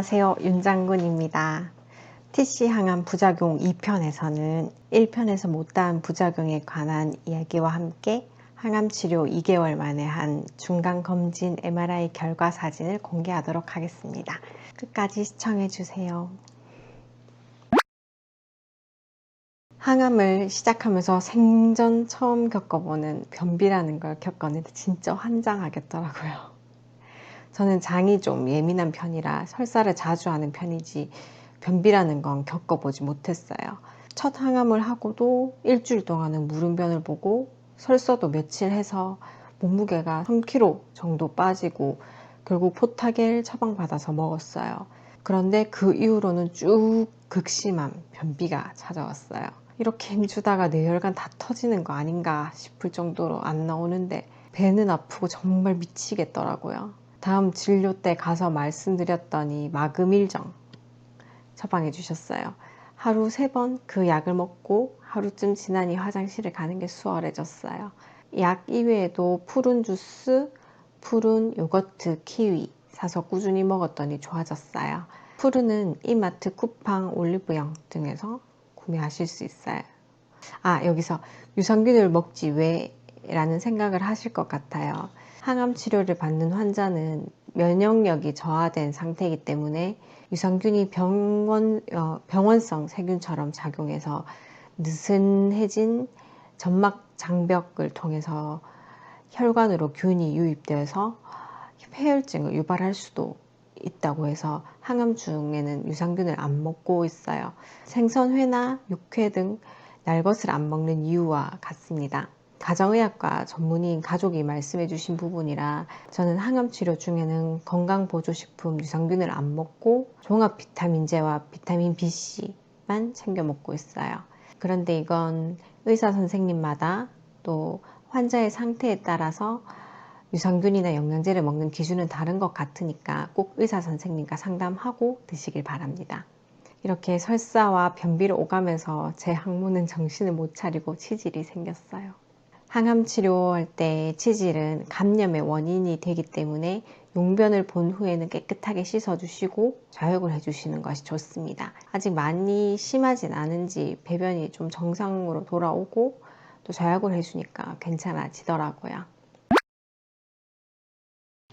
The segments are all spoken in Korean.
안녕하세요. 윤장군입니다. TC 항암 부작용 2편에서는 1편에서 못다한 부작용에 관한 이야기와 함께 항암 치료 2개월 만에 한 중간검진 MRI 결과 사진을 공개하도록 하겠습니다. 끝까지 시청해주세요. 항암을 시작하면서 생전 처음 겪어보는 변비라는 걸 겪었는데 진짜 환장하겠더라고요. 저는 장이 좀 예민한 편이라 설사를 자주 하는 편이지 변비라는 건 겪어보지 못했어요. 첫 항암을 하고도 일주일 동안은 무름변을 보고 설사도 며칠 해서 몸무게가 3kg 정도 빠지고 결국 포타겔 처방받아서 먹었어요. 그런데 그 이후로는 쭉 극심한 변비가 찾아왔어요. 이렇게 힘주다가 뇌혈관 다 터지는 거 아닌가 싶을 정도로 안 나오는데 배는 아프고 정말 미치겠더라고요. 다음 진료 때 가서 말씀드렸더니 마금일정 처방해 주셨어요. 하루 3번 그 약을 먹고 하루쯤 지나니 화장실을 가는 게 수월해졌어요. 약 이외에도 푸른 주스, 푸른 요거트, 키위 사서 꾸준히 먹었더니 좋아졌어요. 푸른은 이마트, 쿠팡, 올리브영 등에서 구매하실 수 있어요. 여기서 유산균을 먹지 왜? 라는 생각을 하실 것 같아요. 항암 치료를 받는 환자는 면역력이 저하된 상태이기 때문에 유산균이 병원성 세균처럼 작용해서 느슨해진 점막 장벽을 통해서 혈관으로 균이 유입되어서 폐혈증을 유발할 수도 있다고 해서 항암 중에는 유산균을 안 먹고 있어요. 생선회나 육회 등 날것을 안 먹는 이유와 같습니다. 가정의학과 전문의인 가족이 말씀해 주신 부분이라 저는 항암 치료 중에는 건강보조식품 유산균을 안 먹고 종합 비타민제와 비타민 BC만 챙겨 먹고 있어요. 그런데 이건 의사 선생님마다 또 환자의 상태에 따라서 유산균이나 영양제를 먹는 기준은 다른 것 같으니까 꼭 의사 선생님과 상담하고 드시길 바랍니다. 이렇게 설사와 변비를 오가면서 제 항문은 정신을 못 차리고 치질이 생겼어요. 항암 치료할 때 치질은 감염의 원인이 되기 때문에 용변을 본 후에는 깨끗하게 씻어주시고 좌욕을 해주시는 것이 좋습니다. 아직 많이 심하진 않은지 배변이 좀 정상으로 돌아오고 또 좌욕을 해주니까 괜찮아지더라고요.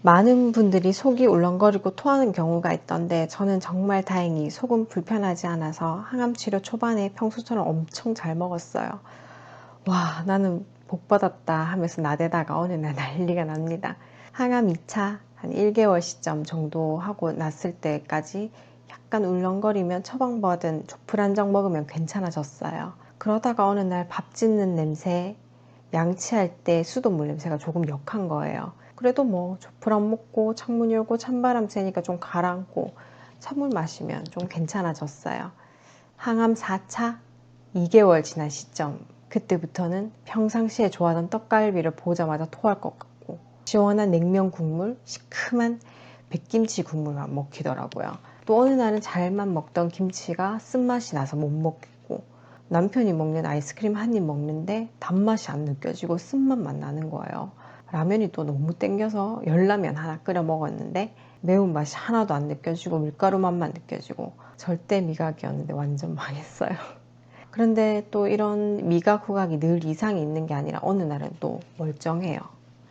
많은 분들이 속이 울렁거리고 토하는 경우가 있던데 저는 정말 다행히 속은 불편하지 않아서 항암 치료 초반에 평소처럼 엄청 잘 먹었어요. 와, 나는 복 받았다 하면서 나대다가 어느 날 난리가 납니다. 항암 2차 한 1개월 시점 정도 하고 났을 때까지 약간 울렁거리면 처방받은 조프란정 먹으면 괜찮아졌어요. 그러다가 어느 날 밥 짓는 냄새, 양치할 때 수돗물 냄새가 조금 역한 거예요. 그래도 뭐 조프란 먹고 창문 열고 찬바람 쐬니까 좀 가라앉고 찬물 마시면 좀 괜찮아졌어요. 항암 4차 2개월 지난 시점, 그때부터는 평상시에 좋아하던 떡갈비를 보자마자 토할 것 같고 시원한 냉면 국물, 시큼한 백김치 국물만 먹히더라고요. 또 어느 날은 잘만 먹던 김치가 쓴맛이 나서 못 먹겠고 남편이 먹는 아이스크림 한 입 먹는데 단맛이 안 느껴지고 쓴맛만 나는 거예요. 라면이 또 너무 땡겨서 열라면 하나 끓여 먹었는데 매운맛이 하나도 안 느껴지고 밀가루 맛만 느껴지고 절대 미각이었는데 완전 망했어요. 그런데 또 이런 미각 후각이 늘 이상이 있는 게 아니라 어느 날은 또 멀쩡해요.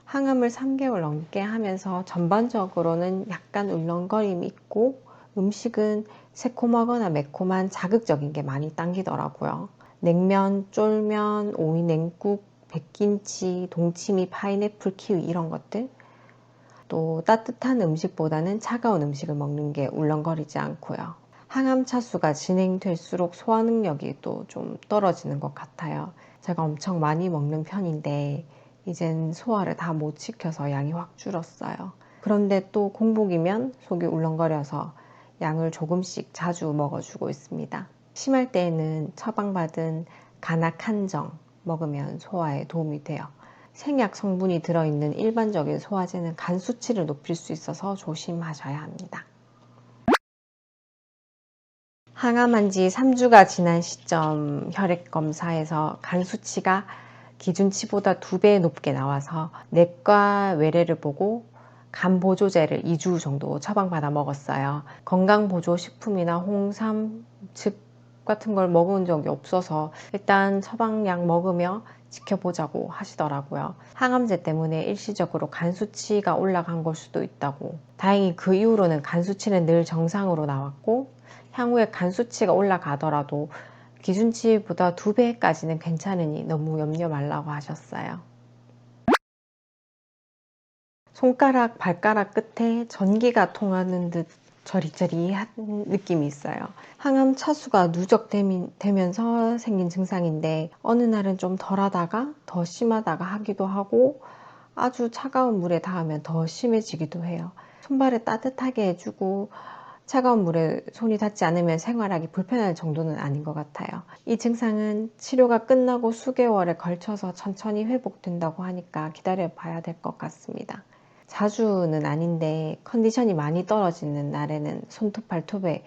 항암을 3개월 넘게 하면서 전반적으로는 약간 울렁거림이 있고 음식은 새콤하거나 매콤한 자극적인 게 많이 당기더라고요. 냉면, 쫄면, 오이 냉국, 백김치, 동치미, 파인애플, 키위 이런 것들. 또 따뜻한 음식보다는 차가운 음식을 먹는 게 울렁거리지 않고요. 항암 차수가 진행될수록 소화 능력이 또 좀 떨어지는 것 같아요. 제가 엄청 많이 먹는 편인데 이젠 소화를 다 못 시켜서 양이 확 줄었어요. 그런데 또 공복이면 속이 울렁거려서 양을 조금씩 자주 먹어주고 있습니다. 심할 때에는 처방받은 가나칸정 먹으면 소화에 도움이 돼요. 생약 성분이 들어있는 일반적인 소화제는 간 수치를 높일 수 있어서 조심하셔야 합니다. 항암한 지 3주가 지난 시점 혈액 검사에서 간 수치가 기준치보다 2배 높게 나와서 내과 외래를 보고 간 보조제를 2주 정도 처방받아 먹었어요. 건강보조식품이나 홍삼, 즙 같은 걸 먹은 적이 없어서 일단 처방약 먹으며 지켜보자고 하시더라고요. 항암제 때문에 일시적으로 간 수치가 올라간 걸 수도 있다고. 다행히 그 이후로는 간 수치는 늘 정상으로 나왔고 향후에 간 수치가 올라가더라도 기준치보다 2배까지는 괜찮으니 너무 염려 말라고 하셨어요. 손가락, 발가락 끝에 전기가 통하는 듯 저리저리한 느낌이 있어요. 항암 차수가 누적되면서 생긴 증상인데 어느 날은 좀 덜하다가 더 심하다가 하기도 하고 아주 차가운 물에 닿으면 더 심해지기도 해요. 손발을 따뜻하게 해주고 차가운 물에 손이 닿지 않으면 생활하기 불편할 정도는 아닌 것 같아요. 이 증상은 치료가 끝나고 수개월에 걸쳐서 천천히 회복된다고 하니까 기다려 봐야 될 것 같습니다. 자주는 아닌데 컨디션이 많이 떨어지는 날에는 손톱 발톱에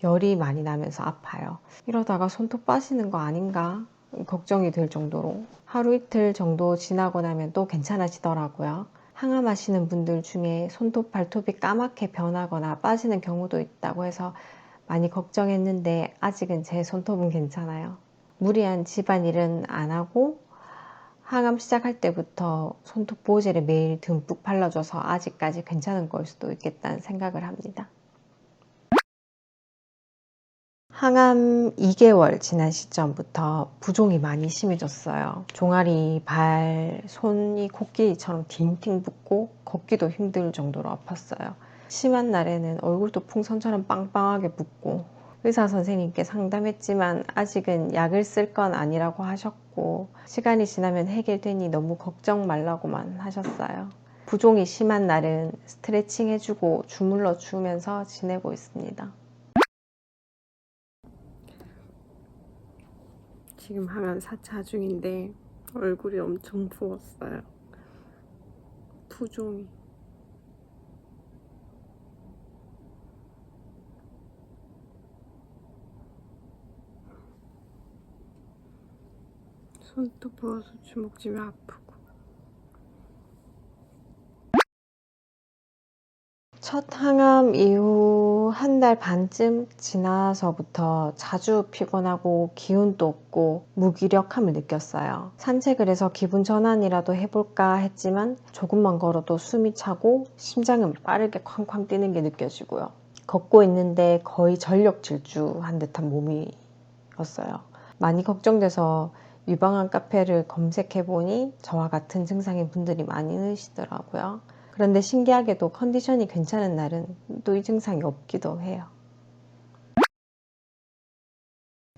열이 많이 나면서 아파요. 이러다가 손톱 빠지는 거 아닌가 걱정이 될 정도로 하루 이틀 정도 지나고 나면 또 괜찮아지더라고요. 항암하시는 분들 중에 손톱 발톱이 까맣게 변하거나 빠지는 경우도 있다고 해서 많이 걱정했는데 아직은 제 손톱은 괜찮아요. 무리한 집안일은 안 하고 항암 시작할 때부터 손톱 보호제를 매일 듬뿍 발라줘서 아직까지 괜찮은 걸 수도 있겠다는 생각을 합니다. 항암 2개월 지난 시점부터 부종이 많이 심해졌어요. 종아리, 발, 손이 코끼리처럼 팅팅 붓고 걷기도 힘들 정도로 아팠어요. 심한 날에는 얼굴도 풍선처럼 빵빵하게 붓고 의사 선생님께 상담했지만 아직은 약을 쓸 건 아니라고 하셨고 시간이 지나면 해결되니 너무 걱정 말라고만 하셨어요. 부종이 심한 날은 스트레칭 해주고 주물러 주면서 지내고 있습니다. 지금 항암 4차 중인데 얼굴이 엄청 부었어요. 부종이. 손도 부어서 주먹 쥐면 아프고. 첫 항암 이후 한 달 반쯤 지나서부터 자주 피곤하고 기운도 없고 무기력함을 느꼈어요. 산책을 해서 기분 전환이라도 해볼까 했지만 조금만 걸어도 숨이 차고 심장은 빠르게 쾅쾅 뛰는 게 느껴지고요. 걷고 있는데 거의 전력 질주한 듯한 몸이었어요. 많이 걱정돼서 유방암 카페를 검색해보니 저와 같은 증상인 분들이 많이 계시더라고요. 그런데 신기하게도 컨디션이 괜찮은 날은 또 이 증상이 없기도 해요.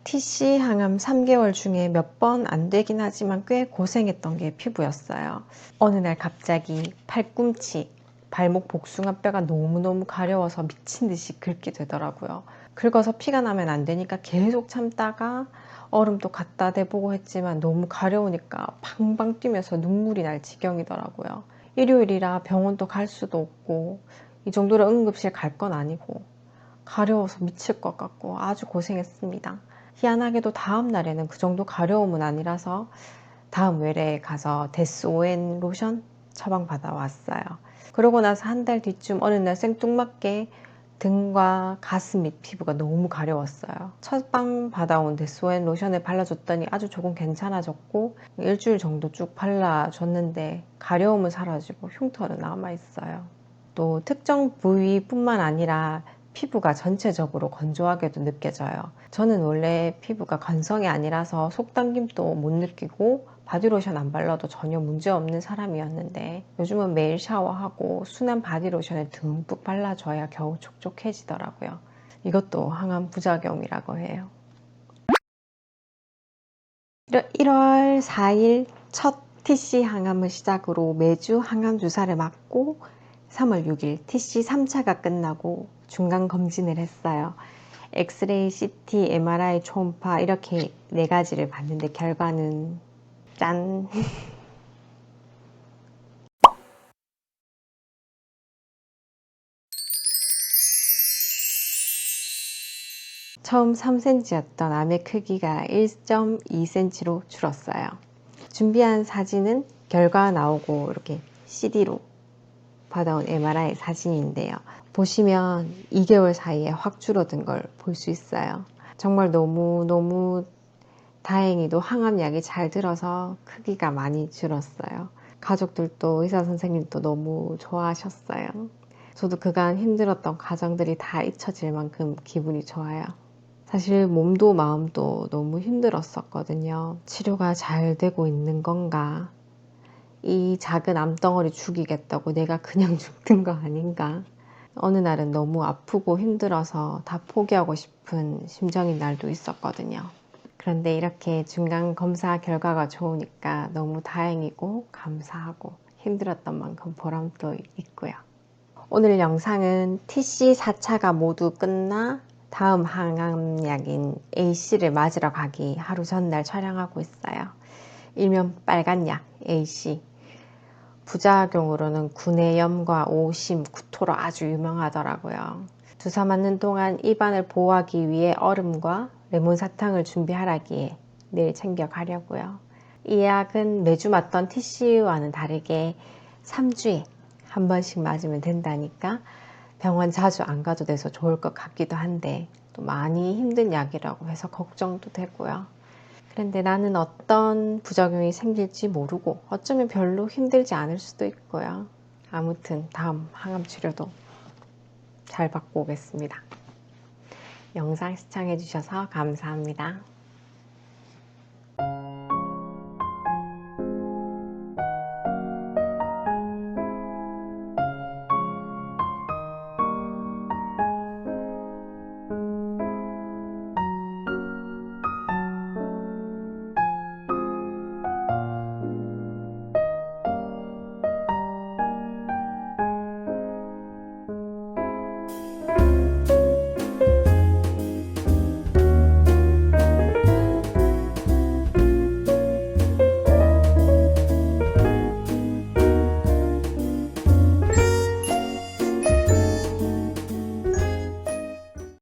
TC 항암 3개월 중에 몇 번 안 되긴 하지만 꽤 고생했던 게 피부였어요. 어느 날 갑자기 팔꿈치, 발목 복숭아뼈가 너무너무 가려워서 미친 듯이 긁게 되더라고요. 긁어서 피가 나면 안 되니까 계속 참다가 얼음도 갖다 대보고 했지만 너무 가려우니까 팡팡 뛰면서 눈물이 날 지경이더라고요. 일요일이라 병원도 갈 수도 없고 이 정도로 응급실 갈 건 아니고 가려워서 미칠 것 같고 아주 고생했습니다. 희한하게도 다음 날에는 그 정도 가려움은 아니라서 다음 외래에 가서 데스오엔 로션 처방받아 왔어요. 그러고 나서 한 달 뒤쯤 어느 날 생뚱맞게 등과 가슴 밑 피부가 너무 가려웠어요. 처방 받아온 데스오엔 로션을 발라줬더니 아주 조금 괜찮아졌고 일주일 정도 쭉 발라줬는데 가려움은 사라지고 흉터는 남아있어요. 또 특정 부위뿐만 아니라 피부가 전체적으로 건조하게도 느껴져요. 저는 원래 피부가 건성이 아니라서 속당김도 못 느끼고 바디로션 안 발라도 전혀 문제없는 사람이었는데 요즘은 매일 샤워하고 순한 바디로션을 듬뿍 발라줘야 겨우 촉촉해지더라고요. 이것도 항암 부작용이라고 해요. 1월 4일 첫 TC 항암을 시작으로 매주 항암 주사를 맞고 3월 6일 TC 3차가 끝나고 중간 검진을 했어요. 엑스레이, CT, MRI, 초음파 이렇게 4가지를 봤는데 결과는 짠! 처음 3cm였던 암의 크기가 1.2cm로 줄었어요. 준비한 사진은 결과 나오고 이렇게 CD로 받아온 MRI 사진인데요. 보시면 2개월 사이에 확 줄어든 걸 볼 수 있어요. 정말 너무 다행히도 항암약이 잘 들어서 크기가 많이 줄었어요. 가족들도 의사 선생님도 너무 좋아하셨어요. 저도 그간 힘들었던 과정들이 다 잊혀질 만큼 기분이 좋아요. 사실 몸도 마음도 너무 힘들었었거든요. 치료가 잘 되고 있는 건가? 이 작은 암덩어리 죽이겠다고 내가 그냥 죽는 거 아닌가? 어느 날은 너무 아프고 힘들어서 다 포기하고 싶은 심정인 날도 있었거든요. 그런데 이렇게 중간 검사 결과가 좋으니까 너무 다행이고 감사하고 힘들었던 만큼 보람도 있고요. 오늘 영상은 TC 4차가 모두 끝나 다음 항암약인 AC를 맞으러 가기 하루 전날 촬영하고 있어요. 일명 빨간약 AC. 부작용으로는 구내염과 오심, 구토로 아주 유명하더라고요. 주사 맞는 동안 입안을 보호하기 위해 얼음과 레몬 사탕을 준비하라기에 내일 챙겨 가려고요. 이 약은 매주 맞던 TC와는 다르게 3주에 한 번씩 맞으면 된다니까 병원 자주 안 가도 돼서 좋을 것 같기도 한데 또 많이 힘든 약이라고 해서 걱정도 되고요. 그런데 나는 어떤 부작용이 생길지 모르고 어쩌면 별로 힘들지 않을 수도 있고요. 아무튼 다음 항암 치료도 잘 받고 오겠습니다. 영상 시청해 주셔서 감사합니다.